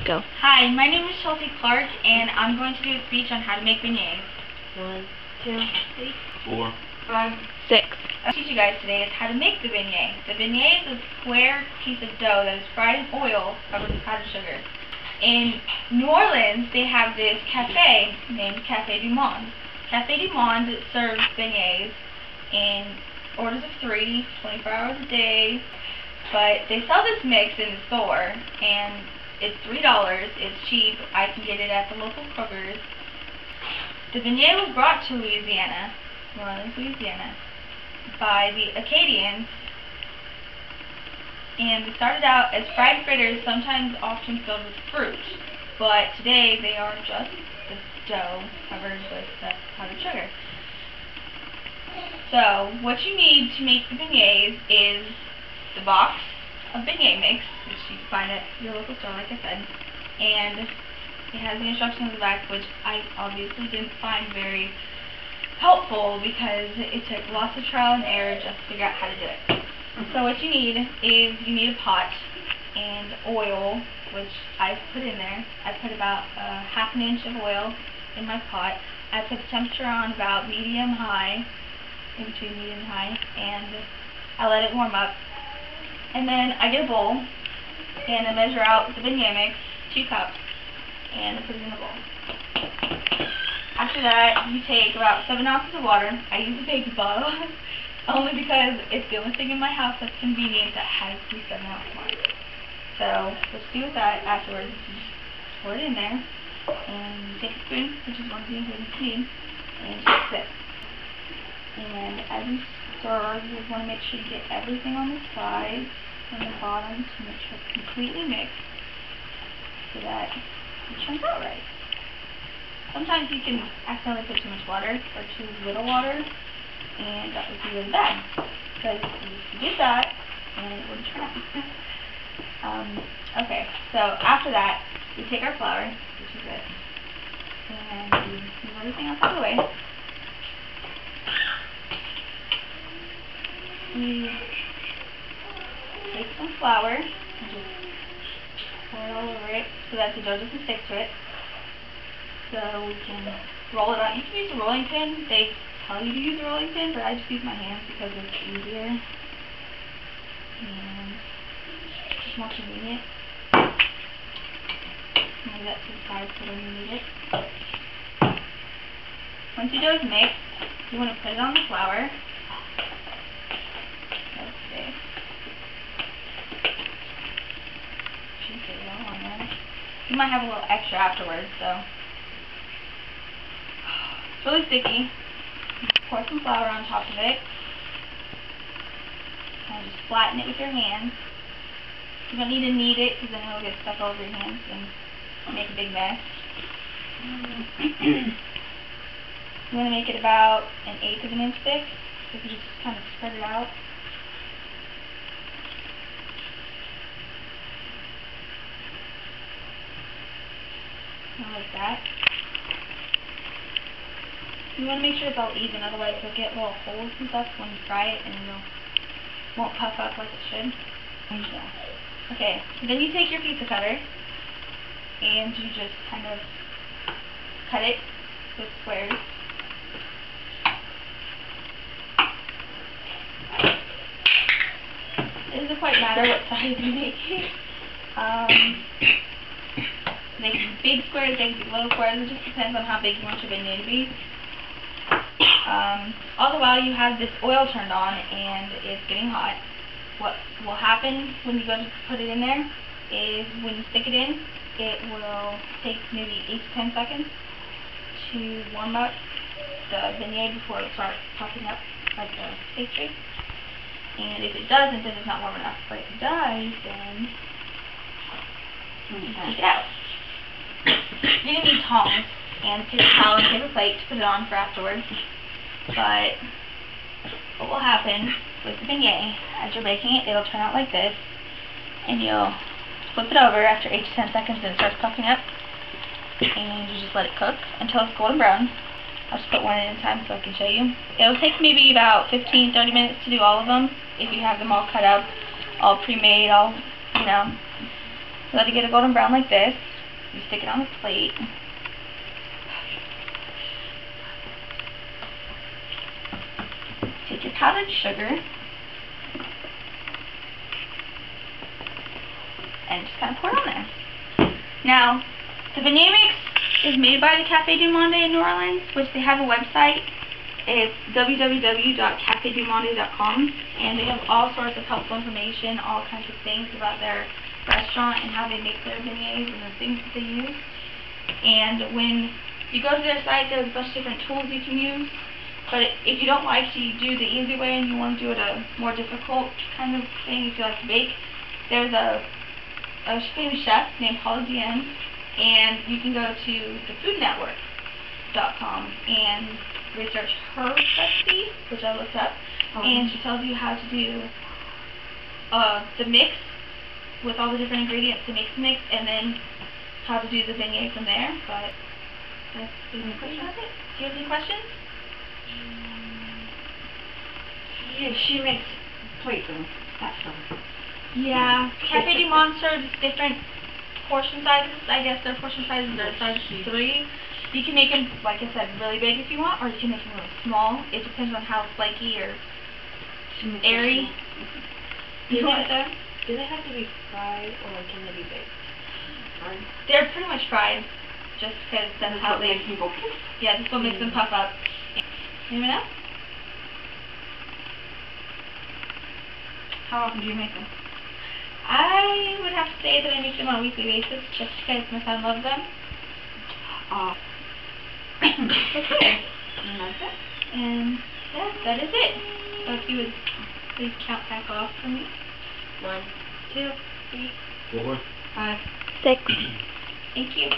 Go. Hi, my name is Chelsea Clark, and I'm going to do a speech on how to make beignets. 1, 2, 3, 4, 5, 6. I'll teach you guys today is how to make the beignet. The beignet is a square piece of dough that is fried in oil covered with powdered sugar. In New Orleans, they have this cafe named Café du Monde. Café du Monde serves beignets in orders of 3, 24 hours a day. But they sell this mix in the store, and it's $3. It's cheap. I can get it at the local Kroger's. The beignet was brought to Louisiana, New Orleans, Louisiana, by the Acadians, and they started out as fried fritters, sometimes often filled with fruit. But today they are just this dough covered with powdered sugar. So what you need to make the beignets is the box of beignet mix, which you can find at your local store, like I said, and it has the instructions on the back, which I obviously didn't find very helpful because it took lots of trial and error just to figure out how to do it. So what you need is you need a pot and oil, which I put in there. I put about half an inch of oil in my pot. I put the temperature on about medium-high, in between medium and high, and I let it warm up. And then I get a bowl, and I measure out the beignet mix, 2 cups, and I put it in the bowl. After that, you take about 7 ounces of water. I use a big bottle, only because it's the only thing in my house that's convenient that has the 7 ounce water. So, what you do with that afterwards is you just pour it in there, and you take a spoon, which is one of the ingredients you need, and you mix it. And as you stir, you want to make sure you get everything on the sides and the bottom to make sure it's completely mixed so that it turns out right. Sometimes you can accidentally put too much water or too little water, and that would be really bad because you did that and it wouldn't turn out. Okay, so after that, we take our flour, which is it, and we move everything else out of the way. We take some flour and just pour it all over it so that the dough doesn't stick to it. So we can roll it out. You can use a rolling pin. They tell you to use a rolling pin, but I just use my hands because it's easier and it's more convenient. Move that to the side so when you need it. Once your dough is mixed, you want to put it on the flour. You might have a little extra afterwards, so it's really sticky. Pour some flour on top of it, and just flatten it with your hands. You don't need to knead it because then it'll get stuck all over your hands and make a big mess. You want to make it about 1/8 of an inch thick, so you can just kind of spread it out. Like that. You want to make sure it's all even, otherwise you'll get little holes and stuff when you fry it and it won't puff up like it should. Yeah. Okay, so then you take your pizza cutter and you just kind of cut it with squares. It doesn't quite matter what size you make it. They can be big squares, they can be little squares, it just depends on how big you want your beignet to be. All the while you have this oil turned on and it's getting hot. What will happen when you go to put it in there is when you stick it in, it will take maybe 8 to 10 seconds to warm up the beignet before it starts puffing up like the pastry. And if it doesn't, then it's not warm enough. But if it does, then you can take it out. You're going to need tongs and a paper towel and a paper plate to put it on for afterwards. But what will happen with the beignet, as you're baking it, it'll turn out like this. And you'll flip it over after 8 to 10 seconds and it starts puffing up. And you just let it cook until it's golden brown. I'll just put one at a time so I can show you. It'll take maybe about 15-30 minutes to do all of them if you have them all cut up, all pre-made, all, you know, So that you get a golden brown like this, you stick it on the plate. Take your powdered sugar and just kind of pour it on there. Now, the beignet mix is made by the Café du Monde in New Orleans, which they have a website. It's www.cafedumonde.com, and they have all sorts of helpful information, all kinds of things about their restaurant and how they make their beignets and the things that they use. And when you go to their site, there's a bunch of different tools you can use. But if you don't like to do the easy way and you want to do it a more difficult kind of thing, if you like to bake, there's a famous chef named Paula Dien, and you can go to thefoodnetwork.com and research her recipe, which I looked up, and she tells you how to do the mix with all the different ingredients to make the mix, and then how to do the beignet from there. But that's pretty much it. Do you have any questions? Yeah, she makes plates and that stuff. Yeah, Café du Monde serves different portion sizes. I guess their portion sizes are size 3. You can make them, like I said, really big if you want, or you can make them really small. It depends on how flaky or airy you want them. Do they have to be fried, or can they be baked? Fried? They're pretty much fried, just because that's how they makes them go poof. Yeah, this will make them puff up. Anyone else? How often do you make them? I would have to say that I make them on a weekly basis, just because my son loves them. Okay. And that's it. And yeah, that is it. So if you would please count back off for me. 1, 2, 3, 4, 5, 6. Thank you.